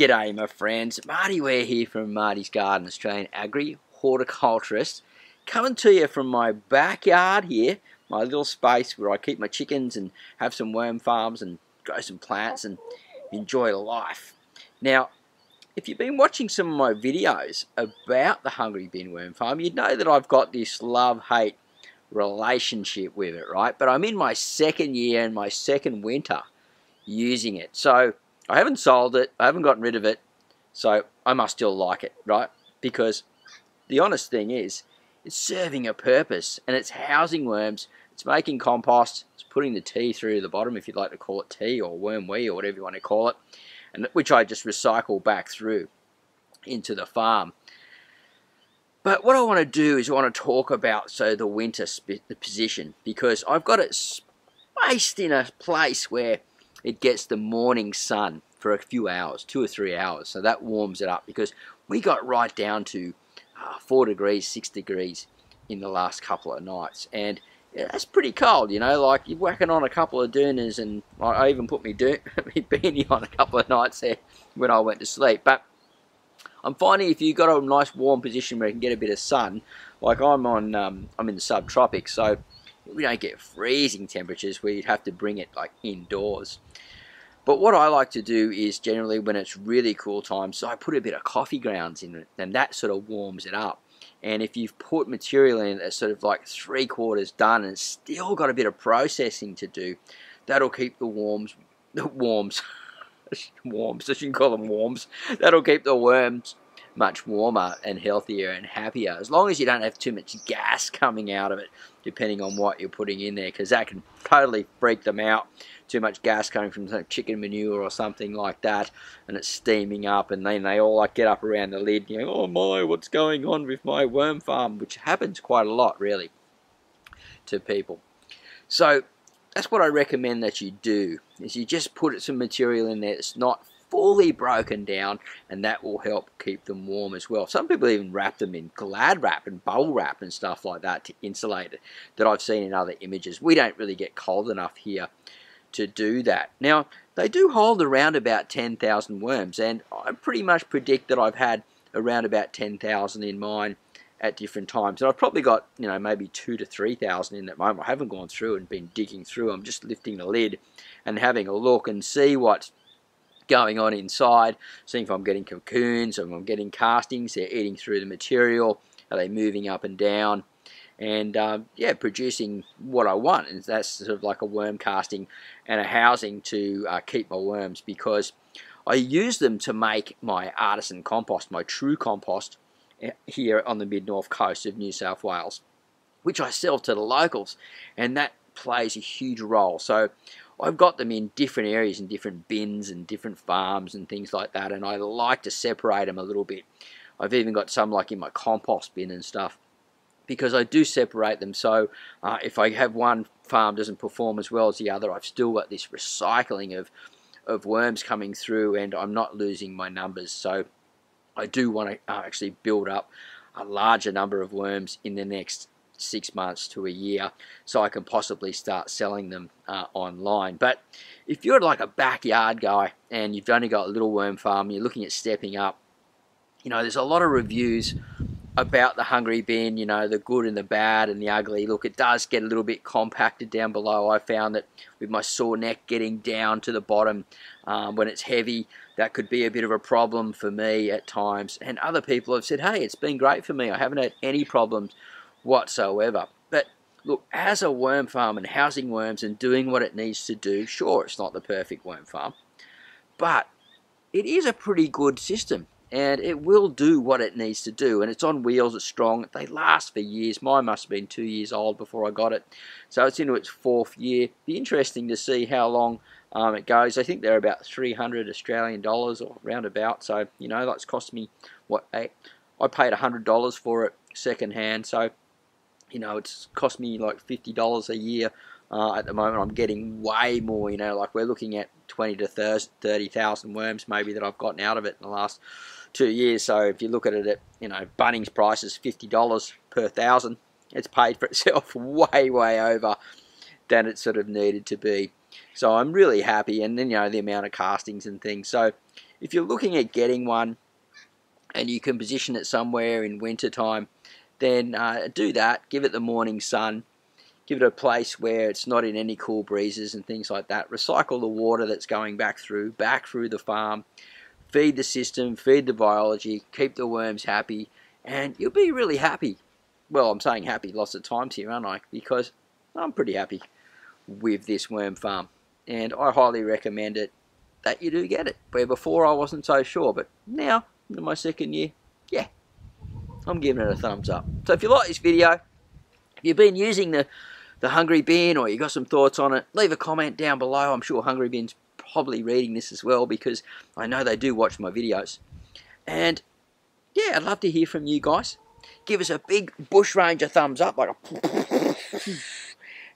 G'day my friends, Marty Ware here from Marty's Garden, Australian Agri Horticulturist, coming to you from my backyard here, my little space where I keep my chickens and have some worm farms and grow some plants and enjoy life. Now, if you've been watching some of my videos about the Hungry Bin Worm Farm, you'd know that I've got this love-hate relationship with it, right? But I'm in my second year and my second winter using it. So I haven't sold it, I haven't gotten rid of it, so I must still like it, right? Because the honest thing is, it's serving a purpose, and it's housing worms, it's making compost, it's putting the tea through the bottom, if you'd like to call it tea or worm wee or whatever you want to call it, and which I just recycle back through into the farm. But what I want to do is I want to talk about the winter position, because I've got it spaced in a place where it gets the morning sun for a few hours, 2 or 3 hours, so that warms it up, because we got right down to 4 degrees, 6 degrees in the last couple of nights, and yeah, that's pretty cold, you know, like you're whacking on a couple of doonas, and I even put my beanie on a couple of nights there when I went to sleep. But I'm finding if you've got a nice warm position where you can get a bit of sun, like I'm in the subtropics, so we don't get freezing temperatures where you'd have to bring it like indoors. But what I like to do is generally when it's really cool times, so I put a bit of coffee grounds in it, and that sort of warms it up. And if you've put material in it that's sort of like 3/4 done and it's still got a bit of processing to do, that'll keep the worms, I shouldn't call them worms, that'll keep the worms much warmer and healthier and happier, as long as you don't have too much gas coming out of it, depending on what you're putting in there, because that can totally freak them out. Too much gas coming from some chicken manure or something like that, and it's steaming up, and then they all like get up around the lid, you know, oh my, what's going on with my worm farm, which happens quite a lot really to people. So that's what I recommend that you do, is you just put some material in there that's not fully broken down, and that will help keep them warm as well. Some people even wrap them in Glad wrap and bubble wrap and stuff like that to insulate it, that I've seen in other images. We don't really get cold enough here to do that. Now, they do hold around about 10,000 worms, and I pretty much predict that I've had around about 10,000 in mine at different times. And I've probably got, you know, maybe 2,000 to 3,000 in that moment. I haven't gone through and been digging through. I'm just lifting the lid and having a look and see what's going on inside, seeing if I'm getting cocoons, or if I'm getting castings, they're eating through the material, are they moving up and down, and yeah, producing what I want. And that's sort of like a worm casting and a housing to keep my worms, because I use them to make my artisan compost, my true compost, here on the mid-north coast of New South Wales, which I sell to the locals, and that plays a huge role. So I've got them in different areas, in different bins and different farms and things like that, and I like to separate them a little bit. I've even got some like in my compost bin and stuff, because I do separate them, so if I have one farm doesn't perform as well as the other, I've still got this recycling of worms coming through, and I'm not losing my numbers. So I do want to actually build up a larger number of worms in the next 6 months to a year, so I can possibly start selling them online. But if you're like a backyard guy and you've only got a little worm farm, you're looking at stepping up, you know, there's a lot of reviews about the Hungry Bin, you know, the good and the bad and the ugly. Look, it does get a little bit compacted down below. I found that with my sore neck getting down to the bottom when it's heavy, that could be a bit of a problem for me at times. And other people have said, hey, it's been great for me, I haven't had any problems whatsoever. But look, as a worm farm and housing worms and doing what it needs to do, sure, it's not the perfect worm farm, but it is a pretty good system, and it will do what it needs to do, and it's on wheels, it's strong, they last for years. Mine must have been 2 years old before I got it, so it's into its 4th year. Be interesting to see how long it goes. I think they're about 300 Australian dollars or roundabout, so you know, that's cost me what, I paid $100 for it second hand, so you know, it's cost me like $50 a year. At the moment I'm getting way more, you know, like we're looking at 20 to 30,000 worms maybe that I've gotten out of it in the last 2 years. So if you look at it at, you know, Bunnings price is $50 per 1,000, it's paid for itself way over than it sort of needed to be. So I'm really happy, and then, you know, the amount of castings and things. So if you're looking at getting one and you can position it somewhere in winter time, then do that. Give it the morning sun. Give it a place where it's not in any cool breezes and things like that. Recycle the water that's going back through the farm. Feed the system, feed the biology, keep the worms happy, and you'll be really happy. Well, I'm saying happy lots of times here, aren't I? Because I'm pretty happy with this worm farm. And I highly recommend it that you do get it. Where before I wasn't so sure, but now, in my second year, yeah, I'm giving it a thumbs up. So if you like this video, if you've been using the Hungry Bin or you got some thoughts on it, leave a comment down below. I'm sure Hungry Bin's probably reading this as well because I know they do watch my videos. And yeah, I'd love to hear from you guys. Give us a big bush ranger thumbs up, like a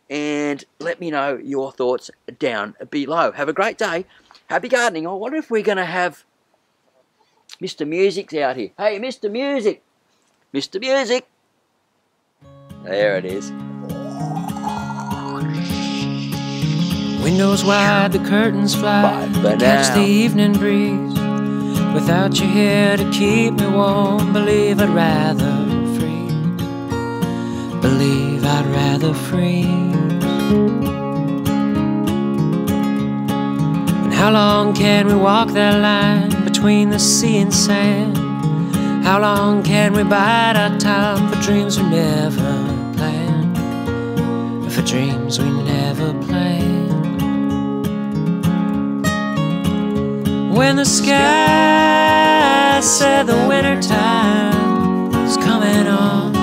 and let me know your thoughts down below. Have a great day. Happy gardening. I wonder if we're going to have Mr. Music's out here. Hey, Mr. Music. Mr. Music. There it is. Windows wide, the curtains fly, catch the evening breeze. Without you here to keep me warm, believe I'd rather freeze. Believe I'd rather freeze. And how long can we walk that line between the sea and sand? How long can we bide our time for dreams we never planned? For dreams we never planned. When the sky said the winter time is coming on,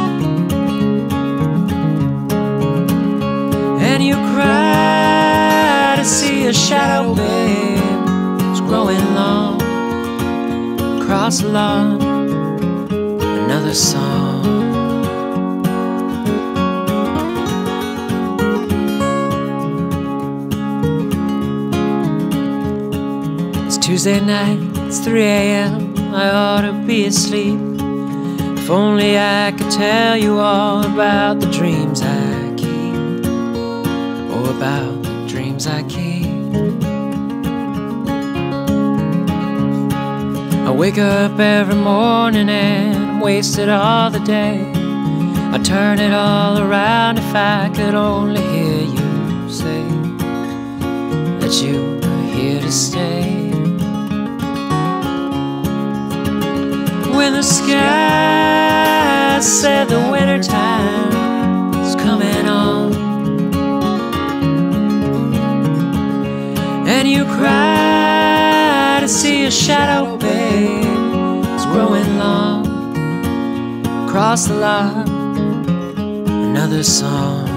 and you cry to see a shadow, babe, it's growing long across the lawn, another song. Tuesday night, it's 3 a.m. I ought to be asleep. If only I could tell you all about the dreams I keep. Oh, about the dreams I keep. I wake up every morning and I'm wasted all the day. I'd turn it all around if I could only hear you say that you are here to stay. When the sky said the winter time is coming on, and you cry to see a shadow, babe, it's growing long across the lawn, another song.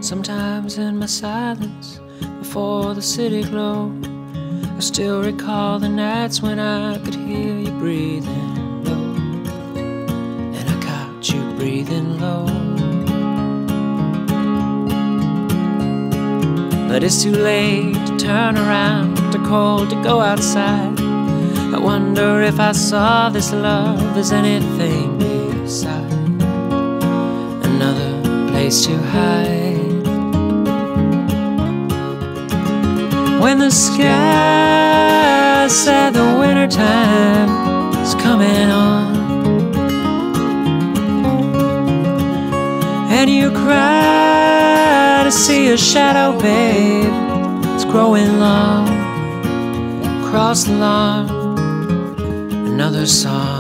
Sometimes in my silence, before the city glow, I still recall the nights when I could hear you breathing low, and I caught you breathing low. But it's too late to turn around, too cold to go outside. I wonder if I saw this love as anything beside another place to hide. When the sky said the winter time is coming on, and you cry to see a shadow, babe, it's growing long across the lawn, another song.